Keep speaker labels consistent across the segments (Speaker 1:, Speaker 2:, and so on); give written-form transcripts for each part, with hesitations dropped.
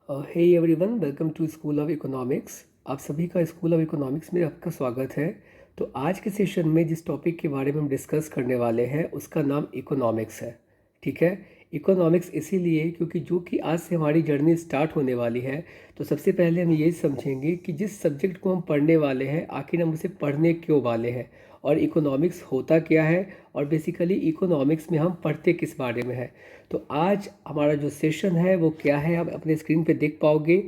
Speaker 1: Hey everyone, welcome to school of economics. आप सभी का स्कूल ऑफ इकोनॉमिक्स में आपका स्वागत है। तो आज के सेशन में जिस टॉपिक के बारे में हम डिस्कस करने वाले हैं उसका नाम इकोनॉमिक्स है। ठीक है, इकोनॉमिक्स इसीलिए क्योंकि जो कि आज से हमारी जर्नी स्टार्ट होने वाली है, तो सबसे पहले हम यही समझेंगे कि जिस सब्जेक्ट को हम पढ़ने वाले हैं आखिर हम उसे पढ़ने क्यों वाले हैं, और इकोनॉमिक्स होता क्या है, और बेसिकली इकोनॉमिक्स में हम पढ़ते किस बारे में है। तो आज हमारा जो सेशन है वो क्या है, आप अपने स्क्रीन पे देख पाओगे।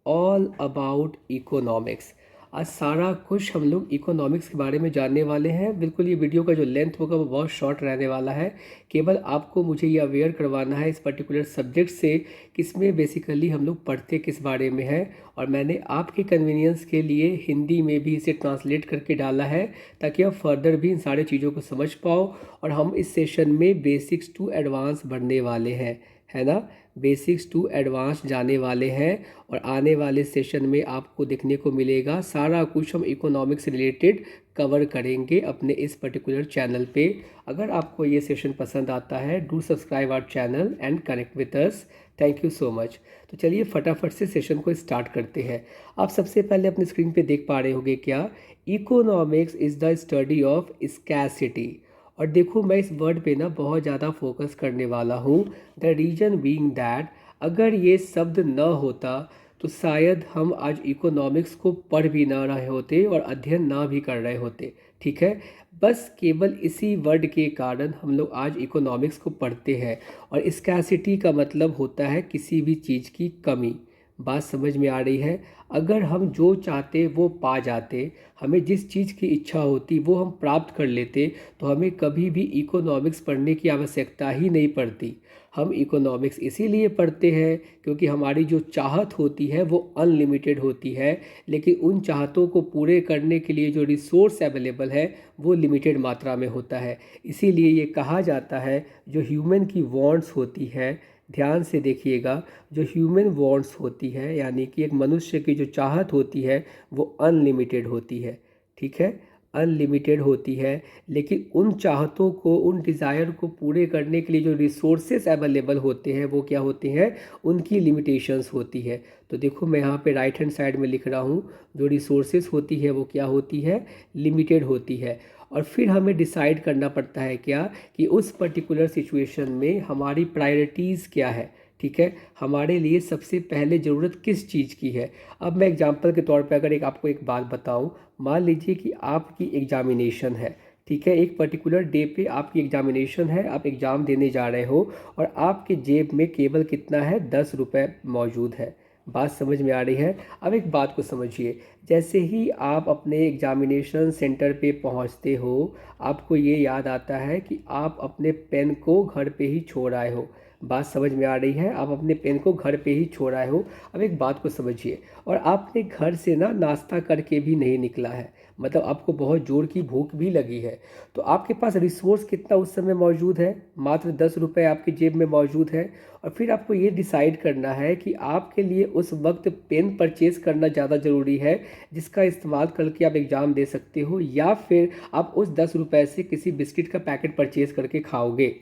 Speaker 1: All about economics. आज सारा कुछ हम लोग इकोनॉमिक्स के बारे में जानने वाले हैं। बिल्कुल ये वीडियो का जो लेंथ होगा वो बहुत शॉर्ट रहने वाला है। केवल आपको मुझे ये अवेयर करवाना है इस पर्टिकुलर सब्जेक्ट से कि इसमें बेसिकली हम लोग पढ़ते किस बारे में है, और मैंने आपके कन्वीनियंस के लिए हिंदी में भी इसे ट्रांसलेट करके डाला है ताकि आप फर्दर भी इन सारी चीज़ों को समझ पाओ। और हम इस सेशन में बेसिक्स टू एडवांस बढ़ने वाले हैं, है ना। बेसिक्स टू एडवांस जाने वाले हैं, और आने वाले सेशन में आपको देखने को मिलेगा सारा कुछ हम इकोनॉमिक्स रिलेटेड कवर करेंगे अपने इस पर्टिकुलर चैनल पे। अगर आपको ये सेशन पसंद आता है, do subscribe our channel and connect with us. Thank you so much. तो चलिए फटाफट से सेशन को स्टार्ट करते हैं। आप सबसे पहले अपनी स्क्रीन पे देख पा रहे होंगे क्या, economics is the study of scarcity. और देखो मैं इस वर्ड पे ना बहुत ज़्यादा फोकस करने वाला हूँ। द रीजन बीइंग दैट अगर ये शब्द न होता तो शायद हम आज इकोनॉमिक्स को पढ़ भी ना रहे होते और अध्ययन ना भी कर रहे होते। ठीक है, बस केवल इसी वर्ड के कारण हम लोग आज इकोनॉमिक्स को पढ़ते हैं। और स्कैरसिटी का मतलब होता है किसी भी चीज़ की कमी। बात समझ में आ रही है। अगर हम जो चाहते वो पा जाते, हमें जिस चीज़ की इच्छा होती वो हम प्राप्त कर लेते, तो हमें कभी भी इकोनॉमिक्स पढ़ने की आवश्यकता ही नहीं पड़ती। हम इकोनॉमिक्स इसीलिए पढ़ते हैं क्योंकि हमारी जो चाहत होती है वो अनलिमिटेड होती है, लेकिन उन चाहतों को पूरे करने के लिए जो रिसोर्स अवेलेबल है वो लिमिटेड मात्रा में होता है। इसीलिए ये कहा जाता है जो ह्यूमन की वांट्स होती है, ध्यान से देखिएगा, जो ह्यूमन वांट्स होती है यानी कि एक मनुष्य की जो चाहत होती है वो अनलिमिटेड होती है। ठीक है, अनलिमिटेड होती है, लेकिन उन चाहतों को, उन डिज़ायर को पूरे करने के लिए जो रिसोर्सेस अवेलेबल होते हैं वो क्या होते हैं, उनकी लिमिटेशंस होती है। तो देखो मैं यहाँ पे राइट हैंड साइड में लिख रहा हूँ, जो रिसोर्सेस होती है वो क्या होती है, लिमिटेड होती है। और फिर हमें डिसाइड करना पड़ता है क्या, कि उस पर्टिकुलर सिचुएशन में हमारी प्रायोरिटीज़ क्या है। ठीक है, हमारे लिए सबसे पहले ज़रूरत किस चीज़ की है। अब मैं एग्जांपल के तौर पे अगर आपको एक बात बताऊं, मान लीजिए कि आपकी एग्जामिनेशन है। ठीक है, एक पर्टिकुलर डे पे आपकी एग्जामिनेशन है, आप एग्ज़ाम देने जा रहे हो, और आपके जेब में केवल कितना है, 10 रुपये मौजूद है। बात समझ में आ रही है। अब एक बात को समझिए, जैसे ही आप अपने एग्जामिनेशन सेंटर पे पहुंचते हो, आपको ये याद आता है कि आप अपने पेन को घर पे ही छोड़ आए हो। बात समझ में आ रही है, आप अपने पेन को घर पे ही छोड़ आए हो। अब एक बात को समझिए, और आपने घर से ना नाश्ता करके भी नहीं निकला है, मतलब आपको बहुत ज़ोर की भूख भी लगी है। तो आपके पास रिसोर्स कितना उस समय मौजूद है, मात्र 10 रुपये आपकी जेब में मौजूद है। और फिर आपको ये डिसाइड करना है कि आपके लिए उस वक्त पेन परचेज़ करना ज़्यादा ज़रूरी है जिसका इस्तेमाल करके आप एग्ज़ाम दे सकते हो, या फिर आप उस 10 रुपये से किसी बिस्किट का पैकेट परचेज़ करके खाओगे।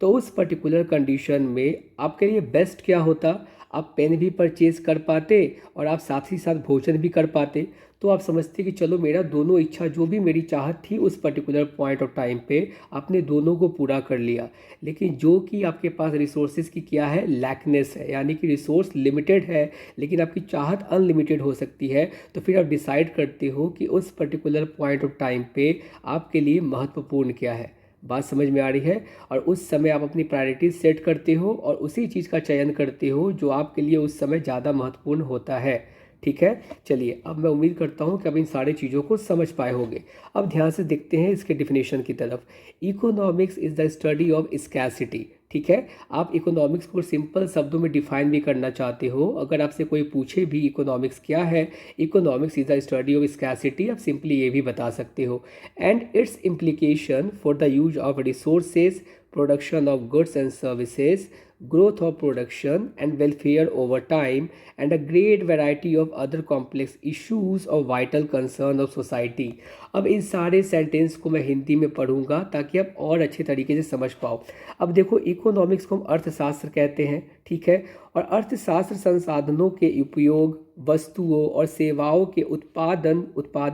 Speaker 1: तो उस पर्टिकुलर कंडीशन में आपके लिए बेस्ट क्या होता, आप पेन भी परचेज़ कर पाते और आप साथ ही साथ भोजन भी कर पाते। तो आप समझते कि चलो मेरा दोनों इच्छा, जो भी मेरी चाहत थी उस पर्टिकुलर पॉइंट ऑफ टाइम पे, आपने दोनों को पूरा कर लिया। लेकिन जो कि आपके पास रिसोर्सेज की क्या है, लैकनेस है, यानी कि रिसोर्स लिमिटेड है लेकिन आपकी चाहत अनलिमिटेड हो सकती है। तो फिर आप डिसाइड करते हो कि उस पर्टिकुलर पॉइंट ऑफ टाइम पे आपके लिए महत्वपूर्ण क्या है। बात समझ में आ रही है। और उस समय आप अपनी प्रायोरिटीज सेट करते हो और उसी चीज़ का चयन करते हो जो आपके लिए उस समय ज़्यादा महत्वपूर्ण होता है। ठीक है, चलिए अब मैं उम्मीद करता हूँ कि अब इन सारी चीज़ों को समझ पाए होंगे। अब ध्यान से देखते हैं इसके डिफिनेशन की तरफ। Economics is the study of scarcity. ठीक है, आप इकोनॉमिक्स को सिंपल शब्दों में डिफाइन भी करना चाहते हो, अगर आपसे कोई पूछे भी इकोनॉमिक्स क्या है, economics is the study of scarcity, आप सिंपली ये भी बता सकते हो। And it's implication for the use of resources, production of goods and services, growth of production and welfare over time, and a great variety of other complex issues of vital concern of society। अब इन सारे sentence को मैं हिंदी में पढ़ूंगा ताकि आप और अच्छे तरीके से समझ पाओ। अब देखो, इकोनॉमिक्स को हम अर्थशास्त्र कहते हैं, ठीक है। और अर्थशास्त्र संसाधनों के उपयोग, वस्तुओं और सेवाओं के उत्पादन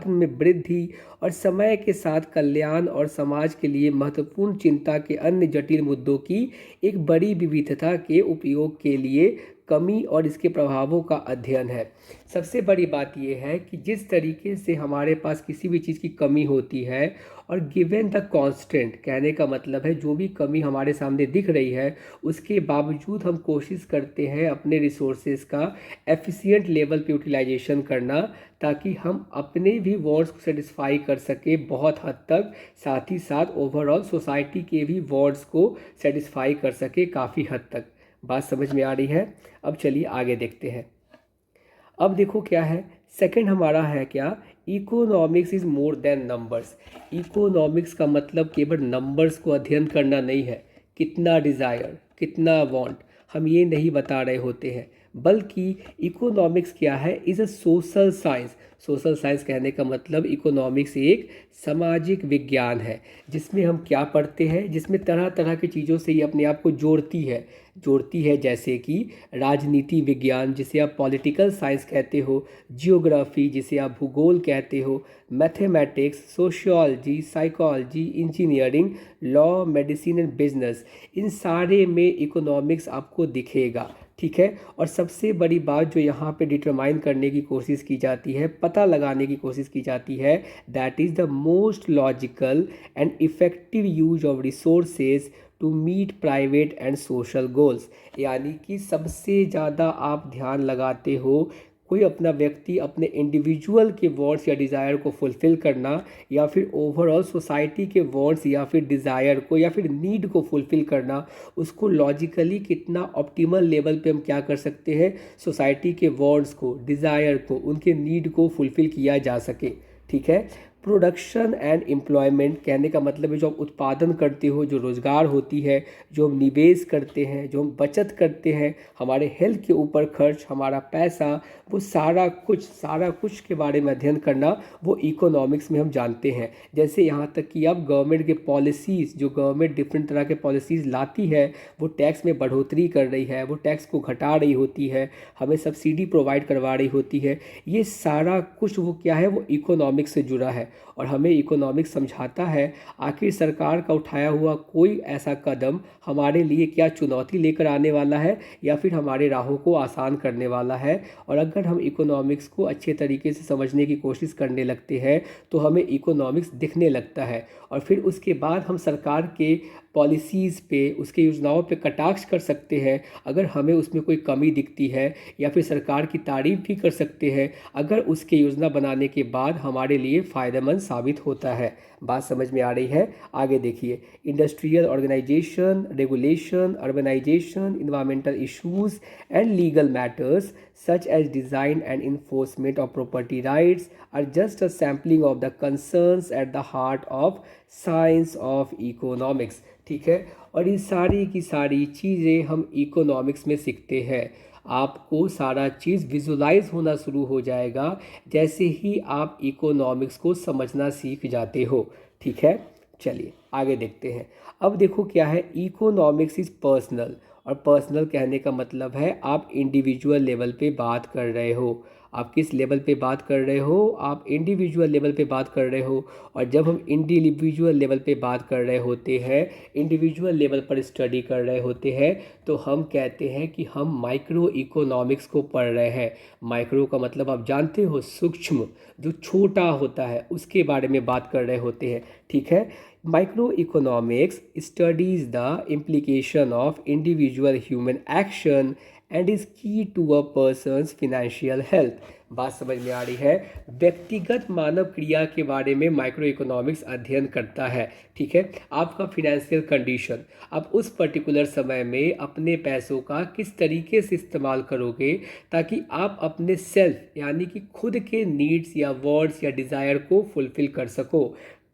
Speaker 1: में वृद्धि और समय के साथ कल्याण और समाज के लिए महत्वपूर्ण चिंता के अन्य जटिल मुद्दों की एक बड़ी विविधता के उपयोग के लिए कमी और इसके प्रभावों का अध्ययन है। सबसे बड़ी बात यह है कि जिस तरीके से हमारे पास किसी भी चीज़ की कमी होती है और गिवन द कांस्टेंट, कहने का मतलब है जो भी कमी हमारे सामने दिख रही है उसके बावजूद हम कोशिश करते हैं अपने रिसोर्सेज का एफिशिएंट लेवल पे यूटिलाइजेशन करना, ताकि हम अपने भी वांट्स को सेटिस्फाई कर सके बहुत हद तक, साथ ही साथ ओवरऑल सोसाइटी के भी वांट्स को सेटिस्फाई कर सके काफ़ी हद तक। बात समझ में आ रही है? अब चलिए आगे देखते हैं। अब देखो क्या है, सेकंड हमारा है क्या, economics is more than numbers. Economics का मतलब केवल नंबर्स को अध्ययन करना नहीं है, कितना डिज़ायर, कितना वांट, हम ये नहीं बता रहे होते हैं, बल्कि इकोनॉमिक्स क्या है, is a social science. Social science कहने का मतलब इकोनॉमिक्स एक सामाजिक विज्ञान है, जिसमें हम क्या पढ़ते हैं, जिसमें तरह तरह की चीज़ों से ये अपने आप को जोड़ती है, जैसे कि राजनीति विज्ञान जिसे आप पॉलिटिकल साइंस कहते हो, जियोग्राफी जिसे आप भूगोल कहते हो, mathematics, sociology, psychology, engineering, law, medicine and business, इन सारे में इकोनॉमिक्स आपको दिखेगा, ठीक है। और सबसे बड़ी बात जो यहाँ पे डिटरमाइन करने की कोशिश की जाती है, पता लगाने की कोशिश की जाती है, that is the most logical and effective use of resources to meet private and social goals. यानी कि सबसे ज़्यादा आप ध्यान लगाते हो कोई अपना व्यक्ति अपने इंडिविजुअल के वांट्स या डिज़ायर को फुलफ़िल करना, या फिर ओवरऑल सोसाइटी के वांट्स या फिर डिज़ायर को या फिर नीड को फुलफ़िल करना, उसको लॉजिकली कितना ऑप्टिमल लेवल पे हम क्या कर सकते हैं, सोसाइटी के वांट्स को, डिज़ायर को, उनके नीड को फुलफ़िल किया जा सके, ठीक है। प्रोडक्शन एंड एम्प्लॉयमेंट कहने का मतलब है जो हम उत्पादन करते हो, जो रोज़गार होती है, जो हम निवेश करते हैं, जो हम बचत करते हैं, हमारे हेल्थ के ऊपर खर्च, हमारा पैसा, वो सारा कुछ के बारे में अध्ययन करना, वो इकोनॉमिक्स में हम जानते हैं। जैसे यहाँ तक कि अब गवर्नमेंट के पॉलिसीज़, जो गवर्नमेंट डिफरेंट तरह के पॉलिसीज़ लाती है, वो टैक्स में बढ़ोतरी कर रही है, वो टैक्स को घटा रही होती है, हमें सब्सिडी प्रोवाइड करवा रही होती है, ये सारा कुछ वो क्या है, वो इकोनॉमिक्स से जुड़ा है। और हमें इकोनॉमिक्स समझाता है आखिर सरकार का उठाया हुआ कोई ऐसा कदम हमारे लिए क्या चुनौती लेकर आने वाला है या फिर हमारे राहों को आसान करने वाला है। और अगर हम इकोनॉमिक्स को अच्छे तरीके से समझने की कोशिश करने लगते हैं तो हमें इकोनॉमिक्स दिखने लगता है, और फिर उसके बाद हम सरकार के पॉलिसीज़ पे, उसके योजनाओं पे कटाक्ष कर सकते हैं अगर हमें उसमें कोई कमी दिखती है, या फिर सरकार की तारीफ़ भी कर सकते हैं अगर उसके योजना बनाने के बाद हमारे लिए फ़ायदेमंद साबित होता है। बात समझ में आ रही है? आगे देखिए, industrial organisation, regulation, urbanisation, environmental issues and legal matters such as design and enforcement of property rights are just a sampling of the concerns at the heart of science of economics, ठीक है। और ये सारी की सारी चीज़ें हम economics में सीखते हैं। आपको सारा चीज़ विजुलाइज होना शुरू हो जाएगा जैसे ही आप इकोनॉमिक्स को समझना सीख जाते हो, ठीक है। चलिए आगे देखते हैं। अब देखो क्या है, इकोनॉमिक्स इज़ पर्सनल, और पर्सनल कहने का मतलब है आप इंडिविजुअल लेवल पे बात कर रहे हो। आप किस लेवल पे बात कर रहे हो? आप इंडिविजुअल लेवल पे बात कर रहे हो। और जब हम इंडिविजुअल लेवल पे बात कर रहे होते हैं, इंडिविजुअल लेवल पर स्टडी कर रहे होते हैं, तो हम कहते हैं कि हम माइक्रो इकोनॉमिक्स को पढ़ रहे हैं। माइक्रो का मतलब आप जानते हो, सूक्ष्म, जो छोटा होता है उसके बारे में बात कर रहे होते हैं, ठीक है। Microeconomics studies the implication of individual human action and is key to a person's financial health। बात समझ में आ रही है? व्यक्तिगत मानव क्रिया के बारे में माइक्रो इकोनॉमिक्स अध्ययन करता है, ठीक है। आपका फिनेंशियल कंडीशन, आप उस पर्टिकुलर समय में अपने पैसों का किस तरीके से इस्तेमाल करोगे ताकि आप अपने सेल्फ यानी कि खुद के नीड्स या वांट्स या डिज़ायर को फुलफ़िल कर सको।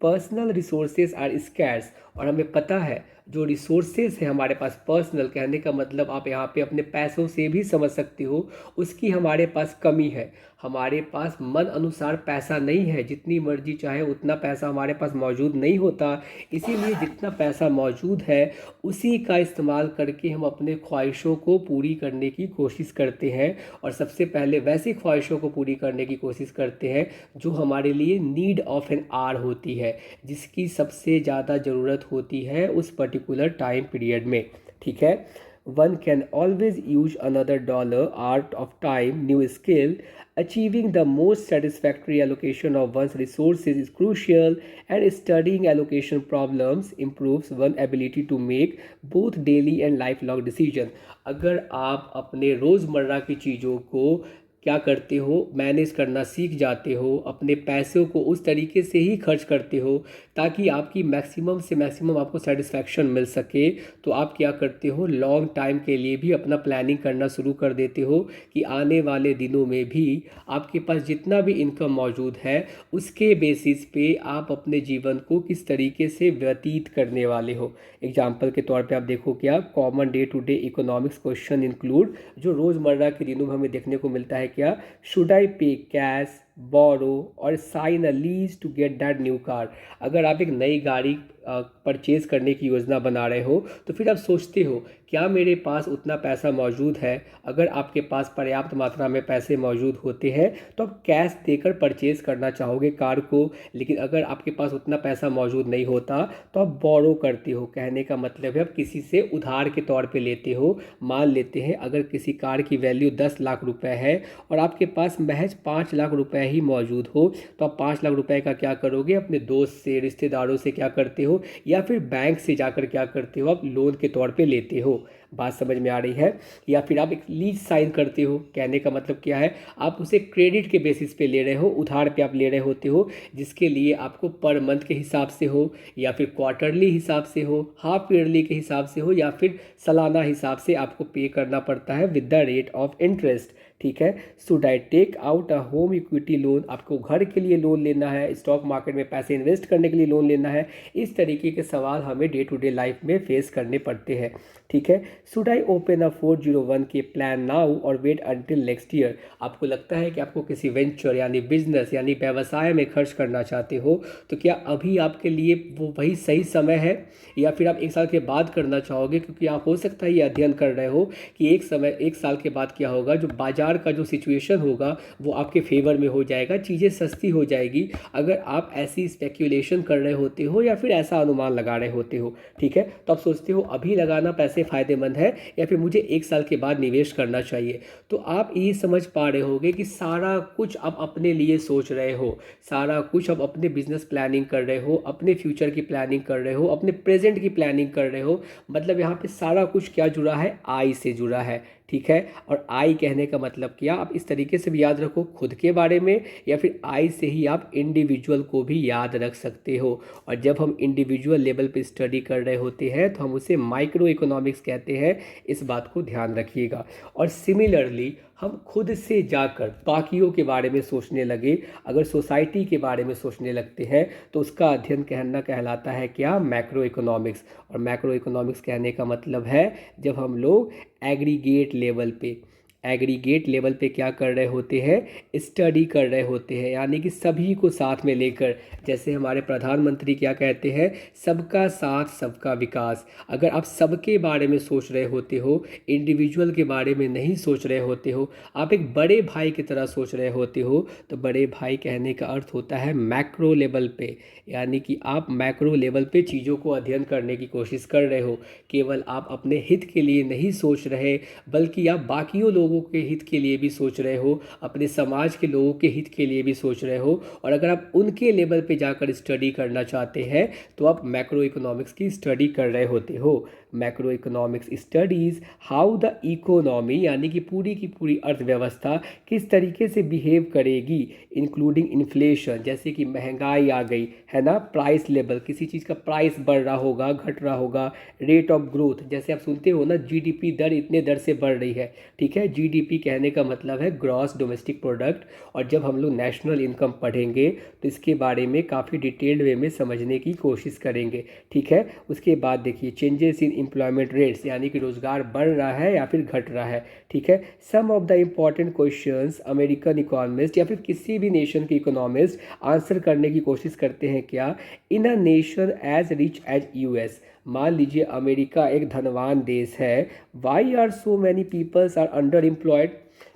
Speaker 1: पर्सनल रिसोर्सेज आर स्कैर्स, और हमें पता है जो रिसोर्सेज है हमारे पास पर्सनल, कहने का मतलब आप यहाँ पे अपने पैसों से भी समझ सकते हो, उसकी हमारे पास कमी है। हमारे पास मन अनुसार पैसा नहीं है, जितनी मर्जी चाहे उतना पैसा हमारे पास मौजूद नहीं होता। इसीलिए जितना पैसा मौजूद है उसी का इस्तेमाल करके हम अपने ख्वाहिशों को पूरी करने की कोशिश करते हैं, और सबसे पहले वैसी ख्वाहिशों को पूरी करने की कोशिश करते हैं जो हमारे लिए नीड ऑफ एन आवर होती है, जिसकी सबसे ज़्यादा ज़रूरत होती है उस पर्टिकुलर टाइम पीरियड में। ठीक है, one can always use another dollar, art of time, new skill, achieving the most satisfactory allocation of one's resources is crucial, and studying allocation problems improves one's ability to make both daily and lifelong decision। अगर आप अपने रोज़मर्रा की चीज़ों को क्या करते हो, मैनेज करना सीख जाते हो, अपने पैसों को उस तरीके से ही खर्च करते हो ताकि आपकी मैक्सिमम से मैक्सिमम आपको सेटिस्फैक्शन मिल सके, तो आप क्या करते हो, लॉन्ग टाइम के लिए भी अपना प्लानिंग करना शुरू कर देते हो कि आने वाले दिनों में भी आपके पास जितना भी इनकम मौजूद है उसके बेसिस पे आप अपने जीवन को किस तरीके से व्यतीत करने वाले हो। एग्जाम्पल के तौर पे आप देखो, क्या common day to day economics question include, जो रोज़मर्रा के दिनों में हमें देखने को मिलता है, क्या शुड आई पे कैश, बोरो और sign a lease to get that new car. अगर आप एक नई गाड़ी परचेज़ करने की योजना बना रहे हो तो फिर आप सोचते हो क्या मेरे पास उतना पैसा मौजूद है। अगर आपके पास पर्याप्त मात्रा में पैसे मौजूद होते हैं तो आप कैश देकर परचेज़ करना चाहोगे कार को, लेकिन अगर आपके पास उतना पैसा मौजूद नहीं होता तो आप बोरो करते हो। कहने का मतलब है आप किसी से उधार के तौर पे लेते हो। मान लेते हैं अगर किसी कार की वैल्यू 10 लाख रुपए है और आपके पास महज 5 लाख रुपए ही मौजूद हो, तो आप 5 लाख रुपए का क्या करोगे, अपने दोस्त से, रिश्तेदारों से क्या करते हो, या फिर बैंक से जाकर क्या करते हो, आप लोन के तौर पे लेते हो। बात समझ में आ रही है? या फिर आप एक लीज साइन करते हो। कहने का मतलब क्या है, आप उसे क्रेडिट के बेसिस पे ले रहे हो, उधार पे आप ले रहे होते हो, जिसके लिए आपको पर मंथ के हिसाब से हो, या फिर क्वार्टरली हिसाब से हो, हाफ ईयरली के हिसाब से हो, या फिर सालाना हिसाब से आपको पे करना पड़ता है with the rate of interest. ठीक है, should I take out a home equity loan, आपको घर के लिए लोन लेना है, स्टॉक मार्केट में पैसे इन्वेस्ट करने के लिए लोन लेना है। इस तरीके के सवाल हमें डे टू डे लाइफ में फेस करने पड़ते हैं। ठीक है, शुड आई ओपन अ 401 के प्लान नाउ और वेट अंटिल नेक्स्ट ईयर। आपको लगता है कि आपको किसी वेंचर यानी बिजनेस यानी व्यवसाय में खर्च करना चाहते हो, तो क्या अभी आपके लिए वो वही सही समय है, या फिर आप 1 साल के बाद करना चाहोगे? क्योंकि आप हो सकता है ये अध्ययन कर रहे हो कि 1 साल के बाद क्या होगा, जो बाजार का जो सिचुएशन होगा वो आपके फेवर में हो जाएगा, चीज़ें सस्ती हो जाएगी। अगर आप ऐसी स्पेक्यूलेशन कर रहे होते हो या फिर ऐसा अनुमान लगा रहे होते हो, ठीक है, तो आप सोचते हो अभी लगाना पैसे फ़ायदेमंद है या फिर मुझे 1 साल के बाद निवेश करना चाहिए। तो आप ये समझ पा रहे होगे कि सारा कुछ आप अपने लिए सोच रहे हो, सारा कुछ आप अपने बिजनेस प्लानिंग कर रहे हो, अपने फ्यूचर की प्लानिंग कर रहे हो, अपने प्रेजेंट की प्लानिंग कर रहे हो। मतलब यहाँ पे सारा कुछ क्या जुड़ा है, आई से जुड़ा है। ठीक है, और आई कहने का मतलब क्या, आप इस तरीके से भी याद रखो खुद के बारे में, या फिर आई से ही आप इंडिविजुअल को भी याद रख सकते हो। और जब हम इंडिविजुअल लेवल पे स्टडी कर रहे होते हैं तो हम उसे माइक्रो इकोनॉमिक्स कहते हैं, इस बात को ध्यान रखिएगा। और सिमिलरली हम खुद से जाकर बाकियों के बारे में सोचने लगे, अगर सोसाइटी के बारे में सोचने लगते हैं तो उसका अध्ययन कहलाता है क्या, मैक्रो इकोनॉमिक्स। और मैक्रो इकोनॉमिक्स कहने का मतलब है जब हम लोग एग्रीगेट लेवल पे क्या कर रहे होते हैं, स्टडी कर रहे होते हैं, यानी कि सभी को साथ में लेकर। जैसे हमारे प्रधानमंत्री क्या कहते हैं, सबका साथ सबका विकास। अगर आप सबके बारे में सोच रहे होते हो, इंडिविजुअल के बारे में नहीं सोच रहे होते हो, आप एक बड़े भाई की तरह सोच रहे होते हो, तो बड़े भाई कहने का अर्थ होता है मैक्रो लेवल पे, यानी कि आप मैक्रो लेवल पे चीज़ों को अध्ययन करने की कोशिश कर रहे हो। केवल आप अपने हित के लिए नहीं सोच रहे, बल्कि आप बाकियों लोगों के हित के लिए भी सोच रहे हो, अपने समाज के लोगों के हित के लिए भी सोच रहे हो। और अगर आप उनके लेवल पे जाकर स्टडी करना चाहते हैं तो आप मैक्रो इकोनॉमिक्स की स्टडी कर रहे होते हो। Macro economics studies how the economy यानी कि पूरी अर्थव्यवस्था किस तरीके से बिहेव करेगी, इंक्लूडिंग इन्फ्लेशन, जैसे कि महंगाई आ गई है ना, प्राइस लेवल, किसी चीज़ का प्राइस बढ़ रहा होगा, घट रहा होगा, रेट ऑफ ग्रोथ, जैसे आप सुनते हो ना जीडीपी दर इतने दर से बढ़ रही है, ठीक है। जीडीपी कहने का मतलब है ग्रॉस डोमेस्टिक प्रोडक्ट, और जब हम लोग नेशनल इनकम पढ़ेंगे तो इसके बारे में काफ़ी डिटेल्ड वे में समझने की कोशिश करेंगे, ठीक है। उसके बाद देखिए चेंजेस इन एम्प्लॉयमेंट रेट्स यानी कि रोज़गार बढ़ रहा है या फिर घट रहा है, ठीक है। Some of the important questions American economist या फिर किसी भी नेशन के इकोनॉमिस्ट आंसर करने की कोशिश करते हैं क्या, in a nation as rich as US, मान लीजिए अमेरिका एक धनवान देश है, why are so many peoples are underemployed,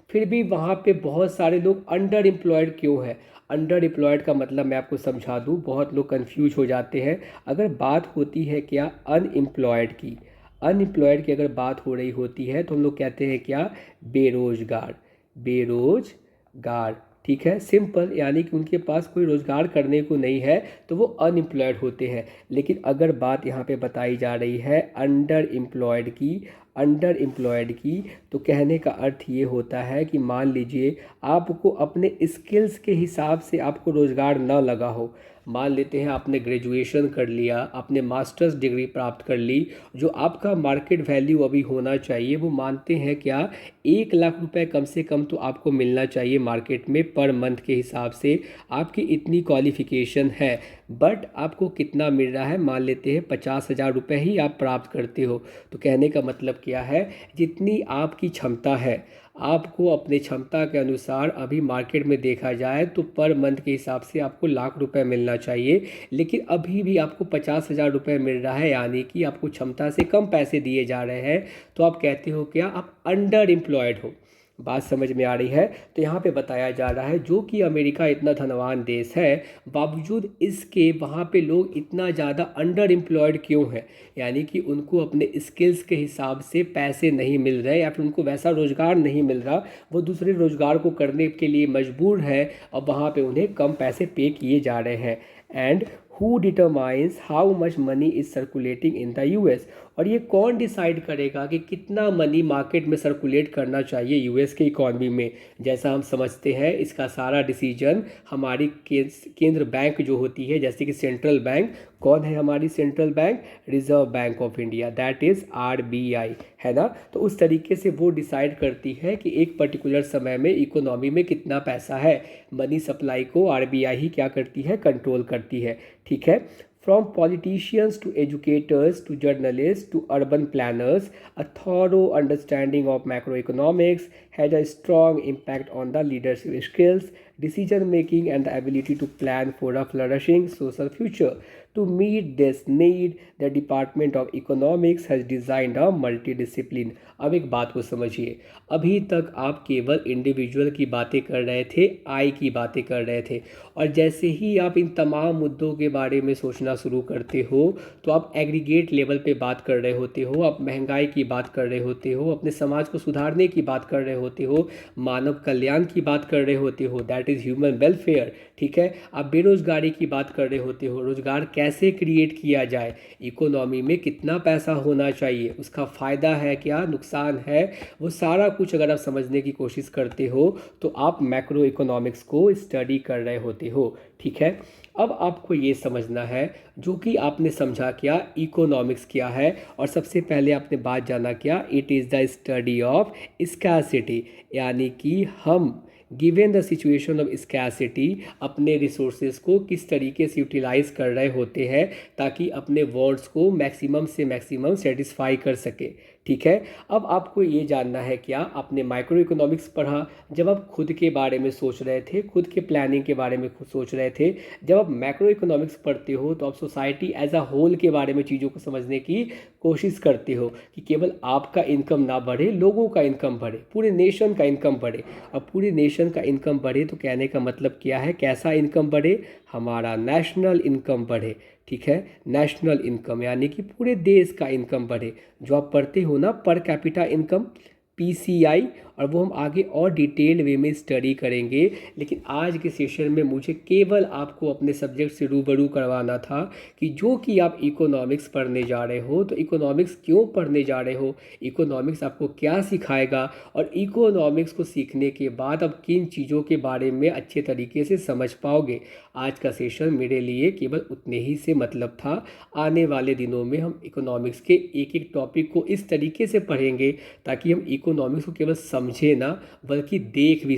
Speaker 1: फिर भी वहाँ पे बहुत सारे लोग अंडर एम्प्लॉयड क्यों है। अंडर एम्प्लॉयड का मतलब मैं आपको समझा दूँ, बहुत लोग कंफ्यूज हो जाते हैं। अगर बात होती है क्या अनएम्प्लॉयड की, अनएम्प्लॉयड की अगर बात हो रही होती है तो हम लोग कहते हैं क्या, बेरोजगार, बेरोजगार, ठीक है। सिंपल, यानी कि उनके पास कोई रोज़गार करने को नहीं है तो वो अनएम्प्लॉयड होते हैं। लेकिन अगर बात यहाँ पे बताई जा रही है अंडर एम्प्लॉयड की, अंडर एम्प्लॉयड की, तो कहने का अर्थ ये होता है कि मान लीजिए आपको अपने स्किल्स के हिसाब से आपको रोज़गार न लगा हो। मान लेते हैं आपने ग्रेजुएशन कर लिया, आपने मास्टर्स डिग्री प्राप्त कर ली, जो आपका मार्केट वैल्यू अभी होना चाहिए वो मानते हैं क्या, 1 लाख रुपए कम से कम तो आपको मिलना चाहिए मार्केट में पर मंथ के हिसाब से, आपकी इतनी क्वालिफिकेशन है। बट आपको कितना मिल रहा है, मान लेते हैं 50,000 रुपये ही आप प्राप्त करते हो। तो कहने का मतलब क्या है, जितनी आपकी क्षमता है, आपको अपने क्षमता के अनुसार अभी मार्केट में देखा जाए तो पर मंथ के हिसाब से आपको लाख रुपए मिलना चाहिए, लेकिन अभी भी आपको 50,000 रुपये मिल रहा है, यानी कि आपको क्षमता से कम पैसे दिए जा रहे हैं। तो आप कहते हो क्या, आप अंडर एम्प्लॉयड हो। बात समझ में आ रही है। तो यहाँ पे बताया जा रहा है जो कि अमेरिका इतना धनवान देश है, बावजूद इसके वहाँ पे लोग इतना ज़्यादा अंडर एम्प्लॉयड क्यों है, यानी कि उनको अपने स्किल्स के हिसाब से पैसे नहीं मिल रहे या फिर उनको वैसा रोज़गार नहीं मिल रहा, वो दूसरे रोज़गार को करने के लिए मजबूर है और वहाँ पे उन्हें कम पैसे पे किए जा रहे हैं। And who determines how much money is circulating in the US, और ये कौन डिसाइड करेगा कि कितना मनी मार्केट में सर्कुलेट करना चाहिए यूएस के इकॉनमी में। जैसा हम समझते हैं इसका सारा डिसीजन हमारी केंद्र बैंक जो होती है, जैसे कि सेंट्रल बैंक, कौन है हमारी central bank, reserve bank of India, that is RBI, है ना। तो उस तरीके से वो डिसाइड करती है कि एक पर्टिकुलर समय में इकोनॉमी में कितना पैसा है। मनी सप्लाई को आरबीआई ही क्या करती है, कंट्रोल करती है, ठीक है। From politicians to educators to journalists to urban planners, a thorough understanding of macroeconomics had a strong impact on the leadership skills, decision making, and the ability to plan for a flourishing social future. To meet this need, the Department of Economics has designed a multidiscipline. अब एक बात को समझिए, अभी तक आप केवल individual की बातें कर रहे थे, आय की बातें कर रहे थे, और जैसे ही आप इन तमाम मुद्दों के बारे में सोचना शुरू करते हो तो आप एग्रीगेट लेवल पे बात कर रहे होते हो, आप महंगाई की बात कर रहे होते हो, अपने समाज को सुधारने की बात कर रहे होते हो, मानव कल्याण की बात कर रहे होते हो, दैट इज़ ह्यूमन वेलफेयर, ठीक है। आप बेरोजगारी की बात कर रहे होते हो, रोजगार कैसे क्रिएट किया जाए, इकोनॉमी में कितना पैसा होना चाहिए, उसका फ़ायदा है क्या, नुकसान है, वो सारा कुछ अगर आप समझने की कोशिश करते हो तो आप मैक्रो इकोनॉमिक्स को स्टडी कर रहे होते हो, ठीक है। अब आपको ये समझना है जो कि आपने समझा क्या, इकोनॉमिक्स क्या है, और सबसे पहले आपने बात जाना क्या, it is the study of scarcity, यानी कि हम given the situation of scarcity अपने रिसोर्सेज को किस तरीके से यूटिलाइज कर रहे होते हैं ताकि अपने वर्ड्स को मैक्सिमम से मैक्सिमम सेटिस्फाई कर सके, ठीक है। अब आपको ये जानना है क्या, आपने माइक्रो इकोनॉमिक्स पढ़ा, जब आप खुद के बारे में सोच रहे थे, खुद के प्लानिंग के बारे में खुद सोच रहे थे, जब आप मैक्रो इकोनॉमिक्स पढ़ते हो तो आप सोसाइटी एज अ होल के बारे में चीज़ों को समझने की कोशिश करते हो कि केवल आपका इनकम ना बढ़े, लोगों का इनकम बढ़े, पूरे नेशन का इनकम बढ़े। अब पूरे नेशन का इनकम बढ़े तो कहने का मतलब क्या है, कैसा इनकम बढ़े, हमारा नेशनल इनकम बढ़े, ठीक है। नेशनल इनकम यानी कि पूरे देश का इनकम बढ़े, जो आप पढ़ते हो ना पर कैपिटा इनकम, पीसीआई, और वो हम आगे और डिटेल्ड वे में स्टडी करेंगे। लेकिन आज के सेशन में मुझे केवल आपको अपने सब्जेक्ट से रूबरू करवाना था कि जो कि आप इकोनॉमिक्स पढ़ने जा रहे हो, तो इकोनॉमिक्स क्यों पढ़ने जा रहे हो, इकोनॉमिक्स आपको क्या सिखाएगा, और इकोनॉमिक्स को सीखने के बाद आप किन चीज़ों के बारे में अच्छे तरीके से समझ पाओगे। आज का सेशन मेरे लिए केवल उतने ही से मतलब था। आने वाले दिनों में हम इकोनॉमिक्स के एक एक टॉपिक को इस तरीके से पढ़ेंगे ताकि हम इकोनॉमिक्स को केवल समझे ना, बल्कि देख भी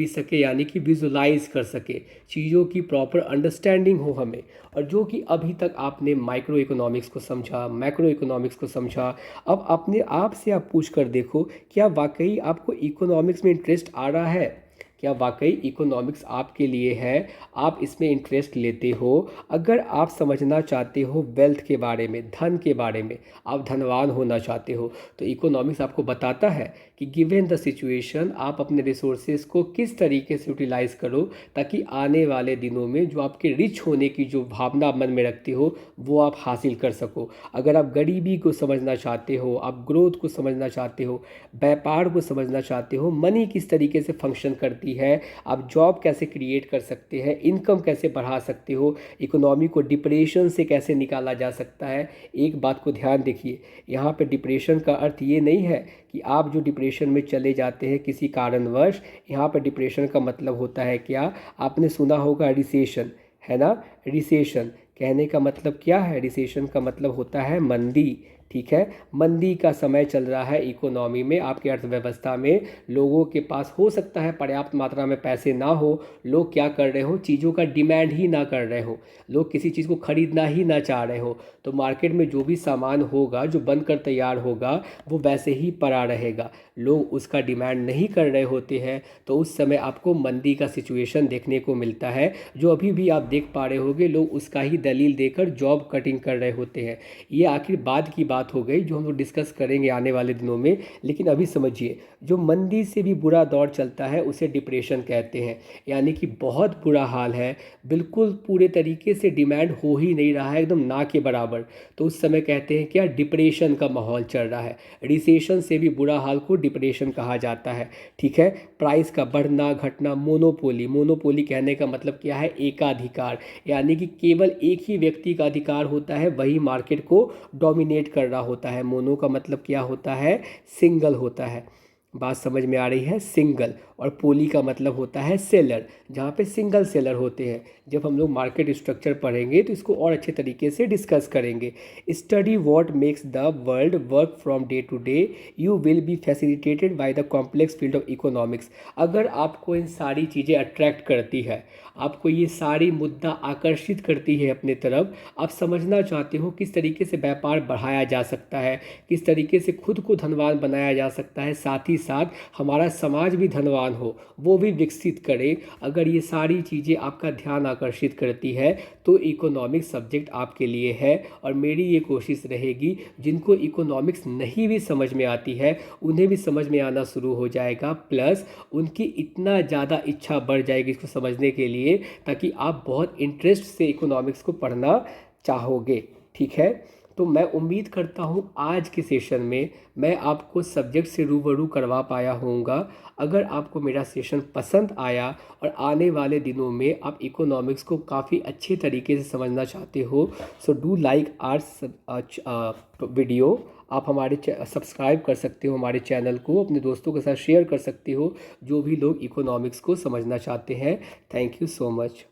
Speaker 1: सके यानी कि विजुलाइज कर सके, चीज़ों की प्रॉपर अंडरस्टैंडिंग हो हमें। और जो कि अभी तक आपने माइक्रो इकोनॉमिक्स को समझा, मैक्रो इकोनॉमिक्स को समझा, अब अपने आप से आप पूछ कर देखो, क्या वाकई आपको इकोनॉमिक्स में इंटरेस्ट आ रहा है? क्या वाकई इकोनॉमिक्स आपके लिए है? आप इसमें इंटरेस्ट लेते हो? अगर आप समझना चाहते हो वेल्थ के बारे में, धन के बारे में, आप धनवान होना चाहते हो, तो इकोनॉमिक्स आपको बताता है कि गिवन द सिचुएशन आप अपने रिसोर्सेज को किस तरीके से यूटिलाइज करो ताकि आने वाले दिनों में जो आपके रिच होने की जो भावना मन में रखते हो वो आप हासिल कर सको। अगर आप गरीबी को समझना चाहते हो, आप ग्रोथ को समझना चाहते हो, व्यापार को समझना चाहते हो, मनी किस तरीके से फंक्शन करती है, आप जॉब कैसे क्रिएट कर सकते हैं, इनकम कैसे बढ़ा सकते हो, इकोनॉमी को डिप्रेशन से कैसे निकाला जा सकता है। एक बात को ध्यान देखिए, यहाँ पे डिप्रेशन का अर्थ ये नहीं है कि आप जो डिप्रेशन में चले जाते हैं किसी कारणवश। यहाँ पर डिप्रेशन का मतलब होता है क्या, आपने सुना होगा रिसेशन, है ना। रिसेशन कहने का मतलब क्या है? रिसेशन का मतलब होता है मंदी। ठीक है, मंदी का समय चल रहा है इकोनॉमी में, आपकी अर्थव्यवस्था में। लोगों के पास हो सकता है पर्याप्त मात्रा में पैसे ना हो, लोग क्या कर रहे हो, चीज़ों का डिमांड ही ना कर रहे हो, लोग किसी चीज़ को खरीदना ही ना चाह रहे हो, तो मार्केट में जो भी सामान होगा, जो बनकर तैयार होगा, वो वैसे ही पड़ा रहेगा, लोग उसका डिमांड नहीं कर रहे होते हैं। तो उस समय आपको मंदी का सिचुएशन देखने को मिलता है, जो अभी भी आप देख पा रहे होगे, लोग उसका ही दलील देकर जॉब कटिंग कर रहे होते हैं। ये आखिर बाद की बात हो गई जो हम लोग डिस्कस करेंगे आने वाले दिनों में। लेकिन अभी समझिए, जो मंदी से भी बुरा दौर चलता है उसे डिप्रेशन कहते हैं, यानी कि बहुत बुरा हाल है, बिल्कुल पूरे तरीके से डिमांड हो ही नहीं रहा है, एकदम ना के बराबर। तो उस समय कहते हैं क्या, डिप्रेशन का माहौल चल रहा है। रिसेशन से भी बुरा हाल को डिप्रेशन कहा जाता है। ठीक है, प्राइस का बढ़ना घटना, मोनोपोली, मोनोपोली कहने का मतलब क्या है, एकाधिकार, यानी कि केवल एक ही व्यक्ति का अधिकार होता है, वही मार्केट को डोमिनेट कर रहा होता है। मोनो का मतलब क्या होता है, सिंगल होता है। बात समझ में आ रही है, सिंगल। और पोली का मतलब होता है सेलर, जहाँ पे सिंगल सेलर होते हैं। जब हम लोग मार्केट स्ट्रक्चर पढ़ेंगे तो इसको और अच्छे तरीके से डिस्कस करेंगे। Study what makes the world work from day to day, you will be facilitated by the complex field of economics. अगर आपको इन सारी चीज़ें अट्रैक्ट करती है, आपको ये सारी मुद्दा आकर्षित करती है अपने तरफ, आप समझना चाहते हो किस तरीके से व्यापार बढ़ाया जा सकता है, किस तरीके से खुद को धनवान बनाया जा सकता है, साथ ही साथ हमारा समाज भी धनवान हो, वो भी विकसित करे, अगर ये सारी चीज़ें आपका ध्यान आकर्षित करती है तो इकोनॉमिक्स सब्जेक्ट आपके लिए है। और मेरी ये कोशिश रहेगी, जिनको इकोनॉमिक्स नहीं भी समझ में आती है उन्हें भी समझ में आना शुरू हो जाएगा, प्लस उनकी इतना ज़्यादा इच्छा बढ़ जाएगी इसको समझने के लिए, ताकि आप बहुत इंटरेस्ट से इकोनॉमिक्स को पढ़ना चाहोगे। ठीक है, तो मैं उम्मीद करता हूँ आज के सेशन में मैं आपको सब्जेक्ट से रूबरू करवा पाया होऊंगा। अगर आपको मेरा सेशन पसंद आया और आने वाले दिनों में आप इकोनॉमिक्स को काफ़ी अच्छे तरीके से समझना चाहते हो, so do like our video. आप हमारे सब्सक्राइब कर सकते हो हमारे चैनल को, अपने दोस्तों के साथ शेयर कर सकते हो जो भी लोग इकोनॉमिक्स को समझना चाहते हैं। Thank you so much.